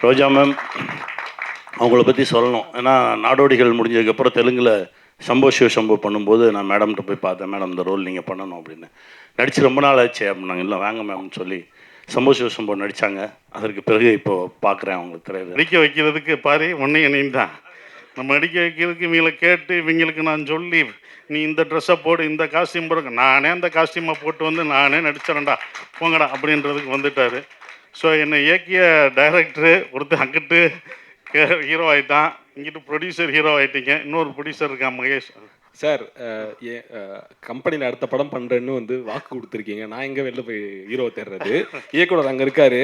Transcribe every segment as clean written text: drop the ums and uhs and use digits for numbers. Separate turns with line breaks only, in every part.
ரோஜா ma'am அவங்கள பற்றி சொல்லணும். ஏன்னா நாடோடிகள் முடிஞ்சதுக்கப்புறம் தெலுங்கில் சம்போ சிவ சம்போ பண்ணும்போது நான் மேடம்கிட்ட போய் பார்த்தேன். மேடம் இந்த ரோல் நீங்கள் பண்ணணும் அப்படின்னு. நடித்து ரொம்ப நாள் ஆச்சு அப்படின்னாங்க. இல்லை வாங்க மேம்னு சொல்லி சம்போ சிவ சம்போ நடித்தாங்க. அதற்கு பிறகு இப்போது பார்க்குறேன் அவங்க திரையில்.
நடிக்க வைக்கிறதுக்கு பாரு ஒன்றையும் என்னையும் தான். நம்ம நடிக்க வைக்கிறதுக்கு இவங்களை கேட்டு இவங்களுக்கு நான் சொல்லி நீ இந்த ட்ரெஸ்ஸை போடு, இந்த காஸ்டியூம் போடுங்க, நானே அந்த காஸ்டியூமை போட்டு வந்து நானே நடிச்சிடறேன்டா போங்கடா அப்படின்றதுக்கு வந்துட்டார். ஸோ என்னை இயக்கிய டைரக்டரு ஒருத்தர் அங்கிட்டு ஹீரோ ஆகிட்டான், இங்கிட்டு ப்ரொடியூசர் ஹீரோ ஆகிட்டீங்க. இன்னொரு ப்ரொடியூசர் இருக்கான் மகேஷ்
சார். கம்பெனியில் அடுத்த படம் பண்ணுறேன்னு வந்து வாக்கு கொடுத்துருக்கீங்க. நான் எங்கே வெளில போய் ஹீரோ தேடுறது? இயக்குனர் அங்கே இருக்காரு.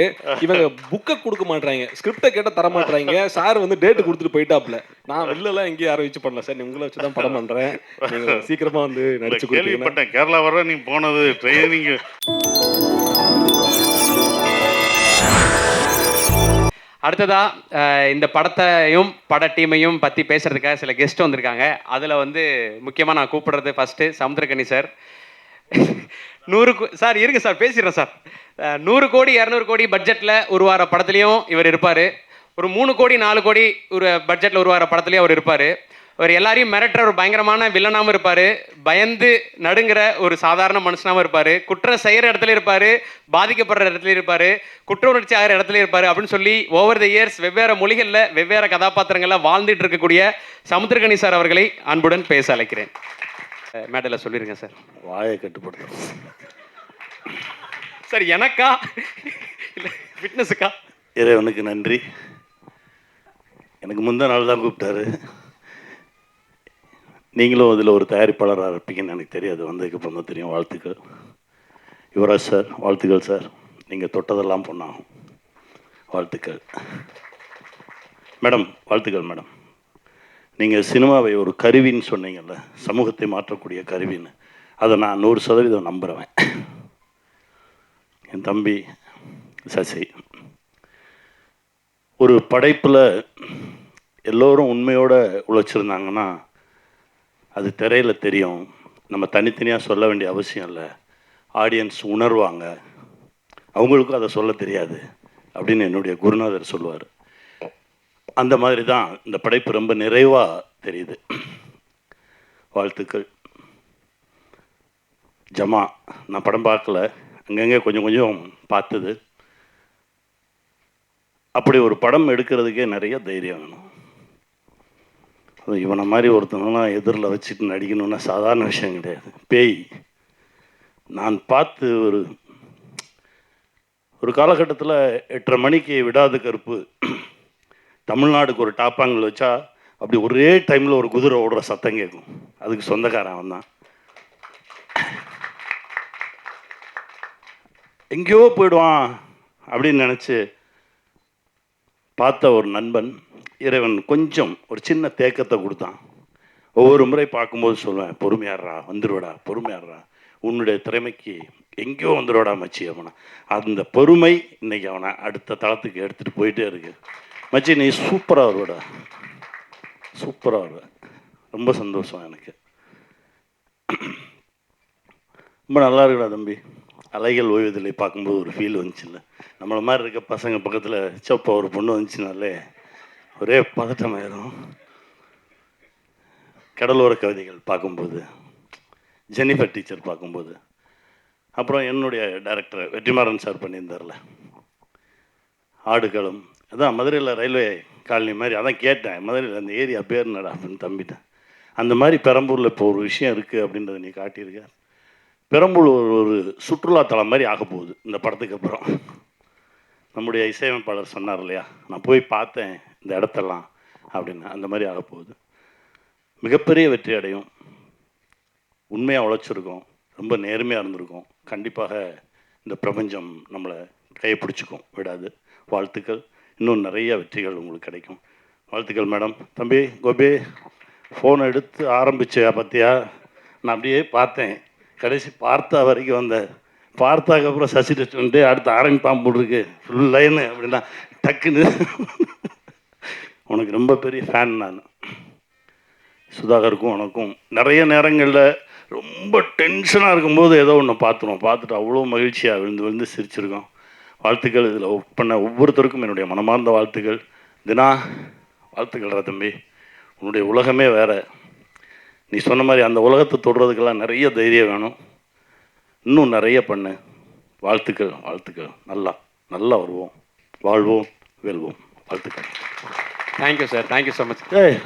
இவங்க புக்கை கொடுக்க மாட்டாங்க, ஸ்கிரிப்டை கேட்டால் தர மாட்டாங்க. சார் வந்து டேட்டு கொடுத்துட்டு போயிட்டாப்ல. நான் வெளிலலாம் எங்கேயும் யாரும் வச்சு பண்ணல சார், உங்களை வச்சு தான் படம் பண்ணுறேன். நீங்கள் சீக்கிரமாக வந்து நடிச்சு
கேள்விப்பட்டேன். கேரளா வர நீ போனது ட்ரைனிங்.
அடுத்ததா இந்த படத்தையும் பட டீமையும் பற்றி பேசுகிறதுக்காக சில கெஸ்ட் வந்திருக்காங்க. அதில் வந்து முக்கியமாக நான் கூப்பிடுறது ஃபஸ்ட்டு சமுத்திரக்கனி சார். 100 சார் இருங்க சார் பேசிடுறேன் சார். 100 கோடி 200 கோடி பட்ஜெட்டில் உருவாகிற படத்துலையும் இவர் இருப்பார். ஒரு 3 கோடி 4 கோடி ஒரு பட்ஜெட்டில் உருவாகிற படத்துலையும் அவர் இருப்பார். அவர் எல்லாரையும் மிரட்டுற ஒரு பயங்கரமான வில்லனாகவும் இருப்பார். பயந்து நடுங்கிற ஒரு சாதாரண மனுஷனாகவும் இருப்பார். குற்றம் செய்கிற இடத்துல இருப்பார், பாதிக்கப்படுற இடத்துல இருப்பார், குற்ற உணர்ச்சி ஆகிற இடத்துல இருப்பார். அப்படின்னு சொல்லி ஓவர் த இயர்ஸ் வெவ்வேறு மொழிகளில் வெவ்வேறு கதாபாத்திரங்களில் வாழ்ந்துட்டு இருக்கக்கூடிய சமுத்திரக்கனி சார் அவர்களை அன்புடன் பேச அழைக்கிறேன். மேடையில் சொல்லிடுங்க சார்.
வாயை கட்டுப்படுத்தும்
சார். எனக்கா இல்லை ஃபிட்னஸுக்கா?
இறைவனுக்கு நன்றி. எனக்கு முந்தின நாள் தான் கூப்பிட்டாரு. நீங்களும் அதில் ஒரு தயாரிப்பாளராக இருப்பீங்கன்னு எனக்கு தெரியாது, வந்ததுக்கப்புறம் தான் தெரியும். வாழ்த்துக்கள் யுவராஜ் சார். வாழ்த்துக்கள் சார். நீங்கள் தொட்டதெல்லாம் பொண்ணாகும். வாழ்த்துக்கள் மேடம். வாழ்த்துக்கள் மேடம். நீங்கள் சினிமாவை ஒரு கருவின்னு சொன்னீங்கல்ல, சமூகத்தை மாற்றக்கூடிய கருவின்னு. அதை நான் 100% நம்புகிறேன். என் தம்பி சசி ஒரு படைப்பில் எல்லோரும் உண்மையோடு உழைச்சிருந்தாங்கன்னா அது திரையில் தெரியும். நம்ம தனித்தனியாக சொல்ல வேண்டிய அவசியம் இல்லை. ஆடியன்ஸ் உணர்வாங்க. அவங்களுக்கும் அதை சொல்ல தெரியாது அப்படின்னு என்னுடைய குருநாதர் சொல்லுவார். அந்த மாதிரி தான் இந்த படைப்பு ரொம்ப நிறைவாக தெரியுது. வாழ்த்துக்கள். ஜமா நான் படம் பார்க்கல, அங்கங்கே கொஞ்சம் கொஞ்சம் பார்த்தது. அப்படி ஒரு படம் எடுக்கிறதுக்கே நிறைய தைரியம் வேணும். இவனை மாதிரி ஒருத்தனெல்லாம் எதிரில் வச்சுட்டு நடிக்கணுன்னா சாதாரண விஷயம் கிடையாது. பேய் நான் பார்த்து ஒரு காலகட்டத்தில் 8:30 மணிக்கு விடாத கருப்பு தமிழ்நாடுக்கு ஒரு டாப்பாங்கல் வச்சா அப்படி ஒரே டைமில் ஒரு குதிரை ஓடுற சத்தம் கேட்கும். அதுக்கு சொந்தக்காரன் அவன் தான். எங்கேயோ போயிடுவான் அப்படின்னு நினச்சி பார்த்த ஒரு நண்பன் இறைவன் கொஞ்சம் ஒரு சின்ன தேக்கத்தை கொடுத்தான். ஒவ்வொரு முறை பார்க்கும்போது சொல்லுவேன், பொறுமையாடுறா, வந்துடுவடா, பொறுமையாடுறா, உன்னுடைய திறமைக்கு எங்கேயோ வந்துடுவடா மச்சி. அவனை அந்த பொறுமை இன்னைக்கு அவனை அடுத்த தளத்துக்கு எடுத்துகிட்டு போயிட்டே இருக்கு. மச்சி நீ சூப்பராக வருவடா, சூப்பராக வருவ. ரொம்ப சந்தோஷம் எனக்கு. ரொம்ப நல்லா இருக்குடா தம்பி. அலைகள் ஓய்வதில்லை பார்க்கும்போது ஒரு ஃபீல் வந்துச்சுல்ல, நம்மளை மாதிரி இருக்க பசங்க பக்கத்தில் சப்பா ஒரு பொண்ணு வந்துச்சுனாலே ஒரே பதட்டமாயிரும். கடலோர கவிதைகள் பார்க்கும்போது, ஜெனிஃபர் டீச்சர் பார்க்கும்போது, அப்புறம் என்னுடைய டைரக்டர் வெற்றிமாறன் சார் பண்ணியிருந்தார்ல ஆடுகளம், அதான் மதுரையில் ரயில்வே காலனி மாதிரி. அதான் கேட்டேன், மதுரையில் அந்த ஏரியா பேர் என்னடா அப்படின்னு தம்பிட்டேன். அந்த மாதிரி பெரம்பூரில் இப்போ ஒரு விஷயம் இருக்குது அப்படின்றத நீ காட்டியிருக்க. பெரம்பூர் ஒரு சுற்றுலாத்தலம் மாதிரி ஆக போகுது இந்த படத்துக்கு அப்புறம். நம்முடைய இசையமைப்பாளர் சொன்னார் இல்லையா, நான் போய் பார்த்தேன் இந்த இடத்தெல்லாம் அப்படின்னு. அந்த மாதிரி ஆக போகுது. மிகப்பெரிய வெற்றி அடையும். உண்மையாக உழைச்சிருக்கோம், ரொம்ப நேர்மையாக இருந்திருக்கோம். கண்டிப்பாக இந்த பிரபஞ்சம் நம்மளை கைப்பிடிச்சிக்கும், விடாது. வாழ்த்துக்கள். இன்னும் நிறைய வெற்றிகள் உங்களுக்கு கிடைக்கும். வாழ்த்துக்கள் மேடம். தம்பி கோபி ஃபோனை எடுத்து ஆரம்பிச்ச பார்த்தியா, நான் அப்படியே பார்த்தேன், கடைசி பார்த்தா வரைக்கும் வந்தேன். பார்த்தாக்கப்புறம் சசி டச் வந்துட்டு அடுத்து ஆரம்பிப்பான் போட்டுருக்கு ஃபுல் லைனு அப்படின்னா டக்குன்னு. உனக்கு ரொம்ப பெரிய ஃபேன் நான். சுதாகருக்கும் உனக்கும் நிறைய நேரங்களில் ரொம்ப டென்ஷனாக இருக்கும்போது ஏதோ ஒன்று பார்த்துட்டு அவ்வளோ மகிழ்ச்சியாக விழுந்து சிரிச்சிருக்கோம். வாழ்த்துக்கள். இதில் ஒர்க் பண்ண ஒவ்வொருத்தருக்கும் என்னுடைய மனமார்ந்த வாழ்த்துக்கள். தினா, வாழ்த்துக்கள்டா தம்பி. உன்னுடைய உலகமே வேறு. நீ சொன்ன மாதிரி அந்த உலகத்தை தொடுறதுக்கெல்லாம் நிறைய தைரியம் வேணும். இன்னும் நிறைய பண்ணு. வாழ்த்துக்கள், வாழ்த்துக்கள். நல்லா வருவோம், வாழ்வோம், வெல்வோம். வாழ்த்துக்கள்.
Thank you sir, thank you so much.
ஏய்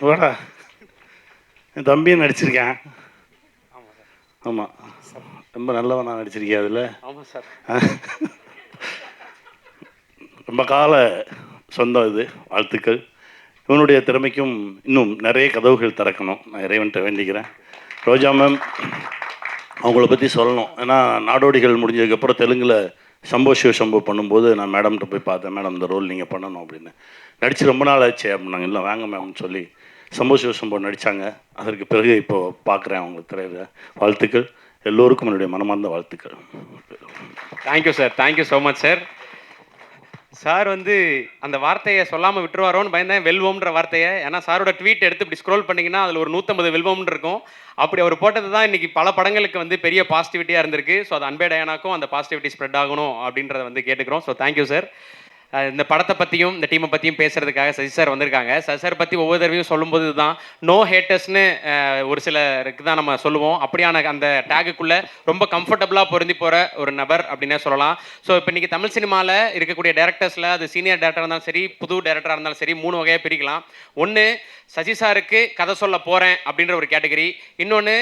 வாடா, என் தம்பியும் நடிச்சிருக்கேன். ஆமாம், ரொம்ப நல்லவன் நான் நடிச்சிருக்கேன் அதில்.
ஆமாம் சார்.
ரொம்ப கால சொந்தம் இது. வாழ்த்துக்கள். இவனுடைய திறமைக்கும் இன்னும் நிறைய கதவுகள் திறக்கணும். நான் இறைவன்கிட்ட வேண்டிக்கிறேன். ரோஜா மேம் அவங்கள பற்றி சொல்லணும். ஏன்னா நாடோடிகள் முடிஞ்சதுக்கப்புறம் தெலுங்கில் சம்போ சிவ சம்போ பண்ணும்போது நான் மேடம்கிட்ட போய் பார்த்தேன். மேடம் இந்த ரோல் நீங்கள் பண்ணணும் அப்படின்னு. நடித்து ரொம்ப நாள் ஆச்சு அப்படின்னாங்க. இல்லை வாங்க மேம்னு சொல்லி சம்போ சிவ சம்போ நடித்தாங்க. அதற்கு பிறகு இப்போது பார்க்குறேன் அவங்க திரையில். வாழ்த்துக்கள். எல்லோருக்கும் என்னுடைய மனமார்ந்த வாழ்த்துக்கள்.
Thank you sir, thank you so much sir. Sir வந்து அந்த வார்த்தையை சொல்லாமல் விட்டுருவாரோன்னு பயந்தேன், வெல்வோம்ன்ற வார்த்தையை. ஏன்னா சாரோட ட்வீட் எடுத்து இப்படி ஸ்க்ரோல் பண்ணிங்கன்னா அதில் ஒரு 150 வெல்வோம்னு இருக்கும். அப்படி அவர் போட்டது தான் இன்றைக்கி பல படங்களுக்கு வந்து பெரிய பாசிட்டிவிட்டியாக இருந்திருக்கு. ஸோ அது அன்பே டயானாக்கும் அந்த பாசிட்டிவிட்டி ஸ்ப்ரெட் ஆகணும் அப்படின்றத வந்து கேட்டுக்கிறோம். So thank you sir. இந்த படத்தை பற்றியும் இந்த டீமை பற்றியும் பேசுகிறதுக்காக சசி சார் வந்திருக்காங்க. சசி சார் பற்றி ஒவ்வொரு தடவையும் சொல்லும்போது தான் நோ ஹேட்டர்ஸ்னு ஒரு சிலருக்கு தான் நம்ம சொல்லுவோம். அப்படியான அந்த டேகுக்குள்ளே ரொம்ப கம்ஃபர்டபுளாக பொருந்தி போகிற ஒரு நபர் அப்படின்னே சொல்லலாம். ஸோ இப்போ இன்றைக்கி தமிழ் சினிமாவில் இருக்கக்கூடிய டேரக்டர்ஸில் அது சீனியர் டேரக்டராக இருந்தாலும் சரி, புது டேரக்டராக இருந்தாலும் சரி, 3 வகையாக பிரிக்கலாம். ஒன்று, சசி சாருக்கு கதை சொல்ல போகிறேன் அப்படின்ற ஒரு கேட்டகரி. இன்னொன்று,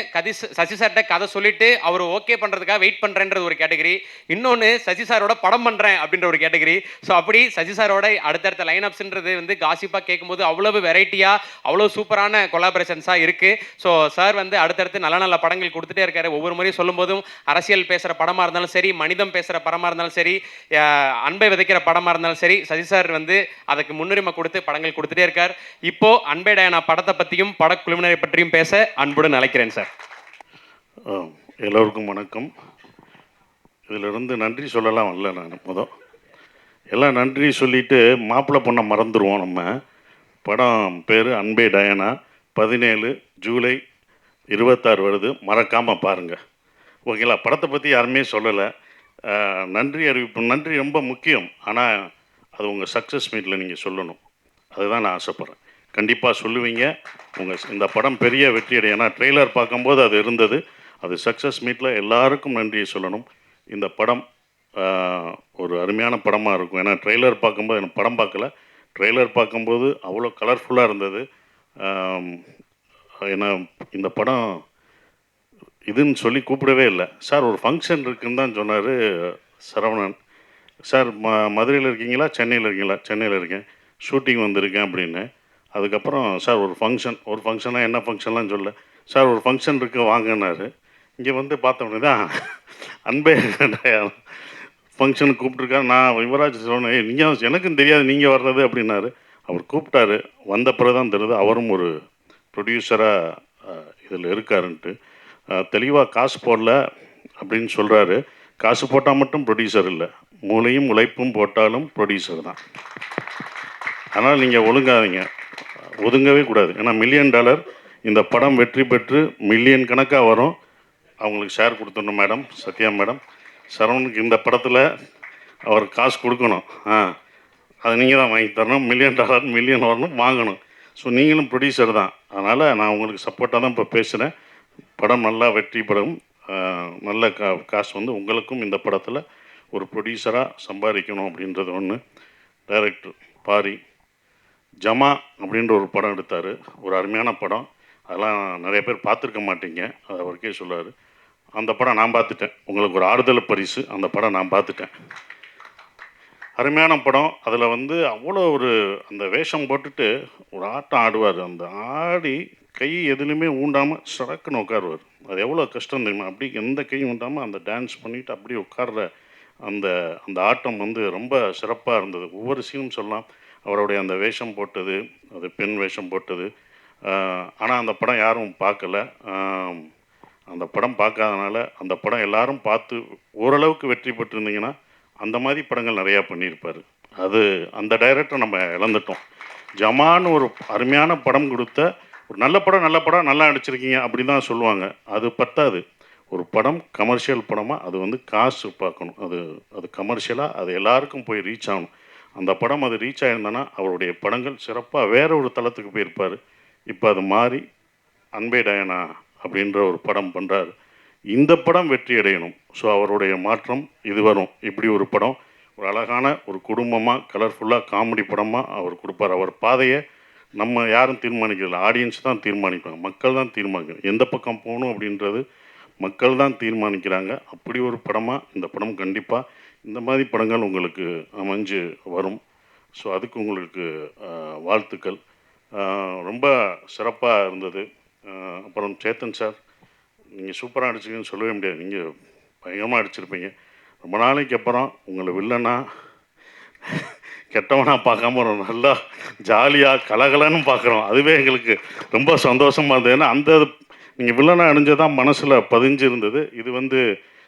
சசி சார்கிட்ட கதை சொல்லிவிட்டு அவர் ஓகே பண்ணுறதுக்காக வெயிட் பண்ணுறேன்றது ஒரு கேட்டகரி. இன்னொன்று, சசி சாரோட படம் பண்ணுறேன் அப்படின்ற ஒரு கேட்டகரி. ஸோ அப்படி சசி சாரோட அடுத்தடுத்த லைனப்ஸ்ன்றது வந்து காசிப்பாக கேட்கும்போது அவ்வளவு வெரைட்டியாக அவ்வளோ சூப்பரான கொலாபரேஷன்ஸாக இருக்குது. ஸோ சார் வந்து அடுத்தடுத்து நல்ல நல்ல படங்கள் கொடுத்துட்டே இருக்காரு. ஒவ்வொரு முறையும் சொல்லும்போதும் அரசியல் பேசுகிற படமாக இருந்தாலும் சரி, மனிதம் பேசுகிற படமாக இருந்தாலும் சரி, அன்பை விதைக்கிற படமாக இருந்தாலும் சரி, சசி சார் வந்து அதுக்கு முன்னுரிமை கொடுத்து படங்கள் கொடுத்துட்டே இருக்கார். இப்போது அன்பே டயானா படத்தை பற்றியும் படக்குழுவினரை பற்றியும் பேச அன்புடன் அழைக்கிறேன் சார்.
எல்லோருக்கும் வணக்கம். இதிலிருந்து நன்றி சொல்லலாம் வரல. நான் எல்லாம் நன்றி சொல்லிவிட்டு மாப்பிள்ளை பொண்ணை மறந்துடுவோம். நம்ம படம் பேர் அன்பே டயானா. 17 ஜூலை 26 வருது. மறக்காமல் பாருங்கள். ஓகேங்களா? படத்தை பற்றி யாருமே சொல்லலை. நன்றி அறிவிப்பு, நன்றி ரொம்ப முக்கியம். ஆனால் அது உங்கள் சக்ஸஸ் மீட்டில் நீங்கள் சொல்லணும். அதுதான் நான் ஆசைப்பட்றேன். கண்டிப்பாக சொல்லுவீங்க. இந்த படம் பெரிய வெற்றி அடையும். ஏன்னா ட்ரெய்லர் பார்க்கும்போது அது இருந்தது. அது சக்ஸஸ் மீட்டில் எல்லாருக்கும் நன்றியை சொல்லணும். இந்த படம் ஒரு அருமையான படமாக இருக்கும். ஏன்னா ட்ரெய்லர் பார்க்கும்போது, எனக்கு படம் பார்க்கல, ட்ரெய்லர் பார்க்கும்போது அவ்வளோ கலர்ஃபுல்லாக இருந்தது. ஏன்னா இந்த படம் இதுன்னு சொல்லி கூப்பிடவே இல்லை. சார் ஒரு ஃபங்க்ஷன் இருக்குன்னு தான் சொன்னார் சரவணன் சார். மதுரையில் இருக்கீங்களா, சென்னையில் இருக்கீங்களா? சென்னையில் இருக்கேன், ஷூட்டிங் வந்திருக்கேன் அப்படின்னு. அதுக்கப்புறம் சார் ஒரு ஃபங்க்ஷனாக என்ன ஃபங்க்ஷன்லாம் சொல்ல, சார் ஒரு ஃபங்க்ஷன் இருக்குது வாங்கினார். இங்கே வந்து பார்த்தோம்னே தான் அன்பே ஃபங்க்ஷனுக்கு கூப்பிட்ருக்காரு. நான் யுவராஜ் சொன்னேன், நீங்கள் எனக்கும் தெரியாது நீங்கள் வர்றது அப்படின்னாரு. அவர் கூப்பிட்டாரு. வந்த பிறகு தான் தெரியுது அவரும் ஒரு ப்ரொடியூசராக இதில் இருக்காருன்ட்டு. தெளிவாக காசு போடல அப்படின்னு சொல்கிறாரு. காசு போட்டால் மட்டும் ப்ரொடியூசர் இல்லை, மூளையும் உழைப்பும் போட்டாலும் ப்ரொடியூசர் தான். அதனால் நீங்கள் ஒதுங்கவே கூடாது. ஏன்னா $1 மில்லியன் இந்த படம் வெற்றி பெற்று மில்லியன் கணக்காக வரும். அவங்களுக்கு ஷேர் கொடுத்துடணும் மேடம், சத்யா மேடம். சரவணுக்கு இந்த படத்தில் அவர் காசு கொடுக்கணும். அதை நீங்கள் தான் வாங்கி தரணும். $1 மில்லியன் வரணும், வாங்கணும். ஸோ நீங்களும் ப்ரொடியூசர் தான். அதனால் நான் உங்களுக்கு சப்போர்ட்டாக தான் இப்போ பேசுகிறேன். படம் நல்லா வெற்றி பெறும். நல்ல காசு வந்து உங்களுக்கும் இந்த படத்தில் ஒரு ப்ரொடியூசராக சம்பாதிக்கணும் அப்படின்றது ஒன்று. டைரக்டர் பாரி ஜமா அப்படின்ற ஒரு படம் எடுத்தார். ஒரு அருமையான படம். அதெல்லாம் நிறைய பேர் பார்த்துருக்க மாட்டீங்க. அதை அவருக்கே சொல்லுவார். அந்த படம் நான் பார்த்துட்டேன். உங்களுக்கு ஒரு ஆறுதல் பரிசு. அந்த படம் நான் பார்த்துட்டேன். அருமையான படம். அதில் வந்து அவ்வளோ ஒரு அந்த வேஷம் போட்டுட்டு ஒரு ஆட்டம் ஆடுவார். அந்த ஆடி கை எதுலையுமே ஊண்டாமல் சடக்குன்னு உட்காருவார். அது எவ்வளோ கஷ்டம் தெரியுமா? அப்படி எந்த கையும் ஊண்டாமல் அந்த டான்ஸ் பண்ணிவிட்டு அப்படி உட்கார்ற அந்த அந்த ஆட்டம் வந்து ரொம்ப சிறப்பாக இருந்தது. ஒவ்வொரு சீனும் சொல்லலாம். அவருடைய அந்த வேஷம் போட்டது, அது பெண் வேஷம் போட்டது. ஆனால் அந்த படம் யாரும் பார்க்கல. அந்த படம் பார்க்காதனால அந்த படம் எல்லாரும் பார்த்து ஓரளவுக்கு வெற்றி பெற்றிருந்தீங்கன்னா அந்த மாதிரி படங்கள் நிறையா பண்ணியிருப்பார். அது அந்த டைரக்டரை நம்ம இழந்துட்டோம். ஜமான்னு ஒரு அருமையான படம் கொடுத்த ஒரு நல்ல படம் நல்லா நடிச்சிருக்கீங்க அப்படி தான் சொல்லுவாங்க. அது பத்தாது. ஒரு படம் கமர்ஷியல் படமாக அது வந்து காசு பார்க்கணும், அது அது கமர்ஷியலாக அது எல்லாருக்கும் போய் ரீச் ஆகணும். அந்த படம் அது ரீச் ஆகிருந்தனா அவருடைய படங்கள் சிறப்பாக வேற ஒரு தளத்துக்கு போயிருப்பார். இப்போ அது மாறி அன்பே டயனா அப்படின்ற ஒரு படம் பண்ணுறாரு. இந்த படம் வெற்றி அடையணும். ஸோ அவருடைய மாற்றம் இது வரும். இப்படி ஒரு படம் ஒரு அழகான ஒரு குடும்பமாக கலர்ஃபுல்லாக காமெடி படமாக அவர் கொடுப்பார். அவர் பாதையை நம்ம யாரும் தீர்மானிக்கிறதில்ல, ஆடியன்ஸ் தான் தீர்மானிப்பாங்க, மக்கள் தான் தீர்மானிக்கணும். எந்த பக்கம் போகணும் அப்படின்றது மக்கள் தான் தீர்மானிக்கிறாங்க. அப்படி ஒரு படமாக இந்த படம் கண்டிப்பாக இந்த மாதிரி படங்கள் உங்களுக்கு அமைஞ்சு வரும். ஸோ அதுக்கு உங்களுக்கு வாழ்த்துக்கள். ரொம்ப சிறப்பாக இருந்தது. அப்புறம் சேத்தன் சார், நீங்கள் சூப்பராக அடிச்சிங்கன்னு சொல்லவே முடியாது. நீங்கள் பயங்கரமாக அடிச்சிருப்பீங்க. ரொம்ப நாளைக்கு அப்புறம் உங்களை வில்லனா கெட்டவனாக பார்க்காம ஒரு நல்லா ஜாலியாக கலகலன்னு பார்க்குறோம். அதுவே எங்களுக்கு ரொம்ப சந்தோஷமாக இருந்தது. ஏன்னா அந்த நீங்கள் வில்லனாக அணிஞ்சதான் மனசில் பதிஞ்சிருந்தது. இது வந்து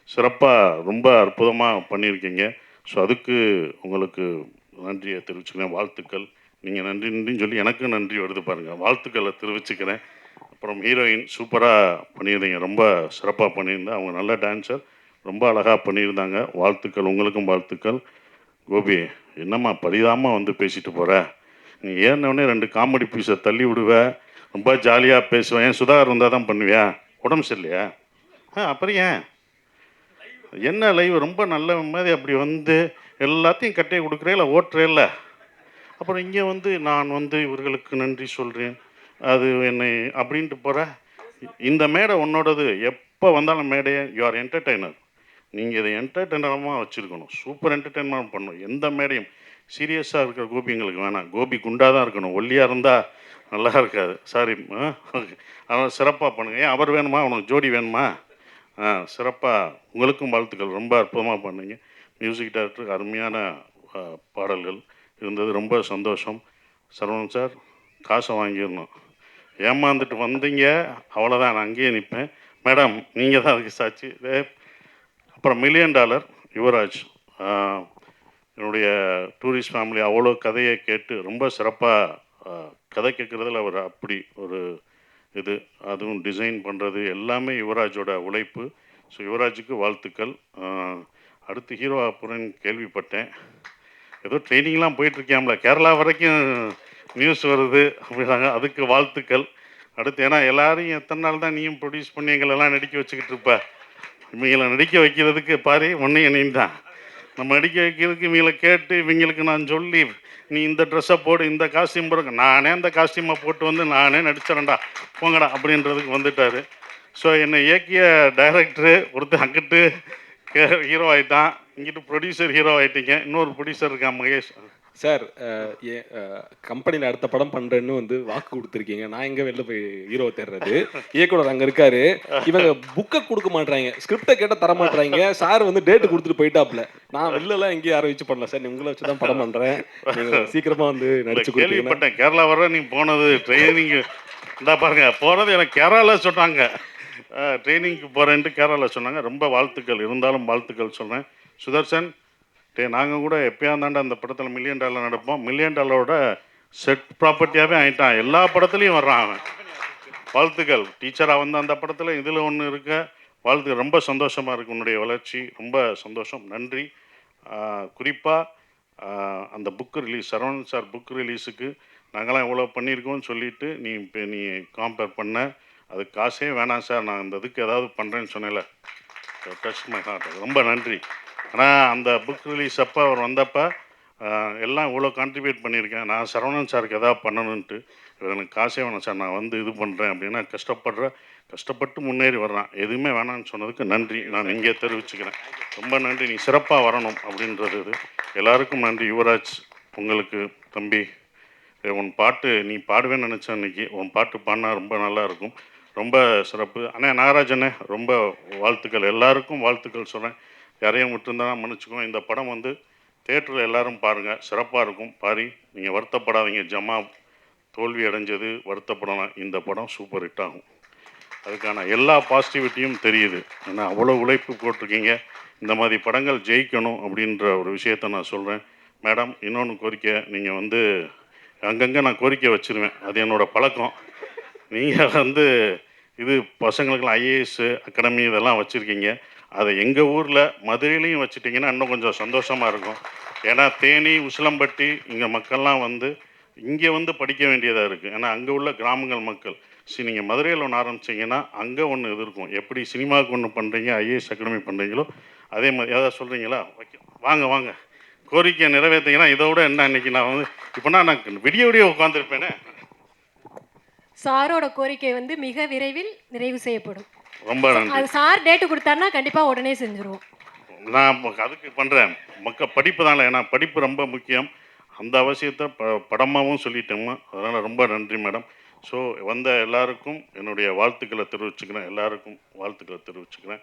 சிறப்பாக ரொம்ப அற்புதமாக பண்ணியிருக்கீங்க. ஸோ அதுக்கு உங்களுக்கு நன்றியை தெரிவிச்சுக்கிறேன். வாழ்த்துக்கள். நீங்கள் நன்றின்னு சொல்லி எனக்கு நன்றி வருது பாருங்கள். வாழ்த்துக்களை தெரிவிச்சுக்கிறேன். அப்புறம் ஹீரோயின் சூப்பராக பண்ணியிருந்தீங்க, ரொம்ப சிறப்பாக பண்ணியிருந்தேன். அவங்க நல்ல டான்ஸர், ரொம்ப அழகாக பண்ணியிருந்தாங்க. வாழ்த்துக்கள், உங்களுக்கும் வாழ்த்துக்கள். கோபி, என்னம்மா பரிதாமல் வந்து பேசிட்டு போகிற? நீ ஏறினவுடனே 2 காமெடி பீஸை தள்ளி விடுவ, ரொம்ப ஜாலியாக பேசுவேன். ஏன் சுதாகர் இருந்தால் தான் பண்ணுவியா? உடம்பு சரியில்லையா? அப்புறம் ஏன் என்ன லைவ் ரொம்ப நல்ல மாதிரி அப்படி வந்து எல்லாத்தையும் கட்டையை கொடுக்குறே இல்லை ஓட்டுறே இல்லை. அப்புறம் இங்கே வந்து நான் வந்து இவர்களுக்கு நன்றி சொல்கிறேன், அது என்னை அப்படின்ட்டு போகிற. இந்த மேடை உன்னோடது. எப்போ வந்தாலும் மேடையை யூ ஆர் என்டர்டெய்னர். நீங்கள் இதை என்டர்டெய்னராக வச்சுருக்கணும். சூப்பர் என்டர்டெயின்மெண்ட் பண்ணணும். எந்த மேடையும் சீரியஸாக இருக்கிற கோபி எங்களுக்கு வேணாம். கோபி குண்டாக தான் இருக்கணும். ஒல்லியாக இருந்தால் நல்லா இருக்காது. சாரி. அவன் சிறப்பாக பண்ணுங்க. ஏன் அவர் வேணுமா? அவனுக்கு ஜோடி வேணுமா? சிறப்பாக. உங்களுக்கும் வாழ்த்துக்கள். ரொம்ப அற்புதமாக பண்ணீங்க. மியூசிக் டைரக்டருக்கு அருமையான பாடல்கள் இருந்தது. ரொம்ப சந்தோஷம். சரவணன் சார், காசை வாங்கிடணும். ஏமாந்துட்டு வந்தீங்க, அவ்வளோதான். நான் அங்கேயே நிற்பேன். மேடம், நீங்கள் தான் அதுக்கு சாட்சி. அப்புறம் $1 மில்லியன் யுவராஜ், என்னுடைய டூரிஸ்ட் ஃபேமிலி அவ்வளோ கதையை கேட்டு ரொம்ப சிறப்பாக கதை கேட்குறதுல அவர் அப்படி ஒரு இது, அதுவும் டிசைன் பண்ணுறது எல்லாமே யுவராஜோட உழைப்பு. ஸோ யுவராஜுக்கு வாழ்த்துக்கள். அடுத்து ஹீரோ அப்புறம்னு கேள்விப்பட்டேன். ஏதோ ட்ரைனிங்லாம் போயிட்டுருக்கியாம்ல, கேரளா வரைக்கும் நியூஸ் வருது அப்படின்னாங்க. அதுக்கு வாழ்த்துக்கள். அடுத்து ஏன்னா எல்லாரையும் எத்தனை நாள் தான் நீயும் ப்ரொடியூஸ் பண்ணி எங்களெல்லாம் நடிக்க வச்சுக்கிட்டு இருப்ப. இவங்களை நடிக்க வைக்கிறதுக்கு பாரு ஒன்றையும் என்னையும் தான். நம்ம நடிக்க வைக்கிறதுக்கு இவங்களை கேட்டு இவங்களுக்கு நான் சொல்லி நீ இந்த ட்ரெஸ்ஸை போடு, இந்த காஸ்டியூம் போடுங்க, நானே அந்த காஸ்டியூமை போட்டு வந்து நானே நடிச்சிடறேன்டா போங்கடா அப்படின்றதுக்கு வந்துட்டார். ஸோ என்னை இயக்கிய டைரக்டரு ஒருத்தர் அங்கிட்டு ஹீரோ ஆகிட்டான், இங்கிட்டு ப்ரொடியூசர் ஹீரோ ஆகிட்டீங்க. இன்னொரு ப்ரொடியூசர் இருக்கான் மகேஷ்
சார். கம்பெனியில் அடுத்த படம் பண்ணுறேன்னு வந்து வாக்கு கொடுத்துருக்கீங்க. நான் எங்கே வெளில போய் ஹீரோ தேடுறது? இயக்குனர் அங்கே இருக்காரு. இவங்க புக்கை கொடுக்க மாட்டாங்க, ஸ்கிரிப்டை கேட்டால் தர மாட்டாங்க. சார் வந்து டேட்டு கொடுத்துட்டு போயிட்டாப்புல. நான் வெளிலலாம் எங்கேயும் யாரை வச்சு பண்ணல சார், உங்களை வச்சு தான் படம் பண்ணுறேன். நீங்கள் சீக்கிரமாக வந்து நடிச்சு
கேள்விப்பட்டேன். கேரளா வர நீ போனது ட்ரைனிங் இந்தா பாருங்க, போகிறது எனக்கு கேரளாவில் சொன்னாங்க. ட்ரைனிங்க்கு போகிறேன்ட்டு கேரளாவில் சொன்னாங்க. ரொம்ப வாழ்த்துக்கள். இருந்தாலும் வாழ்த்துக்கள் சொல்கிறேன். சுதர்சன், நாங்கள் கூட எப்போயா இருந்தாண்டா அந்த படத்தில் $1 மில்லியன் நடப்போம். $1 மில்லியனோட செட் ப்ராப்பர்ட்டியாகவே ஆகிட்டான். எல்லா படத்துலையும் வர்றான் அவன். வாழ்த்துக்கள். டீச்சராக வந்து அந்த படத்தில் இதில் ஒன்று இருக்க வாழ்த்துக்கள். ரொம்ப சந்தோஷமாக இருக்குது உன்னுடைய வளர்ச்சி. ரொம்ப சந்தோஷம். நன்றி. குறிப்பாக அந்த book release, Saravanan sir book ரிலீஸுக்கு நாங்களாம் எவ்வளோ பண்ணியிருக்கோம்னு சொல்லிவிட்டு நீ காம்பேர் பண்ண, அதுக்கு காசே வேணாம் சார், நான் இந்த இதுக்கு ஏதாவது பண்ணுறேன்னு சொன்னேன்ல, டச் மை ஹார்ட். ரொம்ப நன்றி. ஆனால் அந்த புக் ரிலீஸ் அப்போ அவர் வந்தப்போ எல்லாம் இவ்வளோ கான்ட்ரிபியூட் பண்ணியிருக்கேன், நான் சரவணன் சாருக்கு எதாவது பண்ணணுன்ட்டு, எனக்கு காசே வேணாம் சார், நான் வந்து இது பண்ணுறேன் அப்படின்னா கஷ்டப்பட்டு முன்னேறி வர்றான். எதுவுமே வேணான்னு சொன்னதுக்கு நன்றி நான் இங்கே தெரிவிச்சுக்கிறேன். ரொம்ப நன்றி. நீ சிறப்பாக வரணும் அப்படின்றது இது. எல்லாருக்கும் நன்றி. யுவராஜ், உங்களுக்கு தம்பி, உன் பாட்டு நீ பாடுவேன்னு நினச்சேன். இன்றைக்கி உன் பாட்டு பாடினா ரொம்ப நல்லாயிருக்கும். ரொம்ப சிறப்பு. அண்ணே நாகராஜனே, ரொம்ப வாழ்த்துக்கள். எல்லாருக்கும் வாழ்த்துக்கள் சொல்கிறேன். யாரையும் விட்டுருந்தாலும் மன்னிச்சுக்கோ. இந்த படம் வந்து தேட்டரில் எல்லோரும் பாருங்கள், சிறப்பாக இருக்கும். பாரி, நீங்கள் வருத்தப்படாதீங்க. ஜமா தோல்வி அடைஞ்சது, வருத்தப்படலாம். இந்த படம் சூப்பர் ஹிட் ஆகும். அதுக்கான எல்லா பாசிட்டிவிட்டியும் தெரியுது. ஏன்னா அவ்வளோ உழைப்பு போட்டிருக்கீங்க. இந்த மாதிரி படங்கள் ஜெயிக்கணும் அப்படின்ற ஒரு விஷயத்தை நான் சொல்கிறேன். மேடம், இன்னொன்று கோரிக்கை, நீங்கள் வந்து அங்கங்கே நான் கோரிக்கை வச்சுருவேன், அது என்னோடய பழக்கம். நீங்கள் வந்து இது பசங்களுக்கெல்லாம் ஐஏஎஸ் அகாடமி இதெல்லாம் வச்சுருக்கீங்க. அதை எங்கள் ஊரில் மதுரையிலையும் வச்சுட்டிங்கன்னா இன்னும் கொஞ்சம் சந்தோஷமாக இருக்கும். ஏன்னா தேனி, உசிலம்பட்டி இங்கே மக்கள்லாம் வந்து இங்கே வந்து படிக்க வேண்டியதாக இருக்குது. ஏன்னா அங்கே உள்ள கிராமங்கள் மக்கள். சரி, நீங்கள் மதுரையில் ஒன்று ஆரம்பிச்சிங்கன்னா அங்கே ஒன்று இது இருக்கும். எப்படி சினிமாவுக்கு ஒன்று பண்ணுறீங்க, ஐஏஎஸ் அகாடமி பண்ணுறீங்களோ அதே மாதிரி ஏதாவது சொல்கிறீங்களா? வாங்க வாங்க, கோரிக்கையை நிறைவேற்றிங்கன்னா இதோட என்ன இன்னைக்கு நான் வந்து இப்போனா நான் விடிய விடிய உட்காந்துருப்பேனே.
சாரோட கோரிக்கை வந்து மிக விரைவில் நிறைவு செய்யப்படும்.
ரொம்ப நன்றி.
அது சார் டேட்டு கொடுத்தாருன்னா கண்டிப்பாக உடனே செஞ்சுருவோம்.
நான் அதுக்கு பண்ணுறேன். படிப்பு தான். ஏன்னா படிப்பு ரொம்ப முக்கியம். அந்த அவசியத்தை படமாகவும் சொல்லிட்டோம்மா. அதனால் ரொம்ப நன்றி மேடம். ஸோ வந்த எல்லாருக்கும் என்னுடைய வாழ்த்துக்களை தெரிவிச்சுக்கிறேன். எல்லாருக்கும் வாழ்த்துக்களை தெரிவிச்சுக்கிறேன்.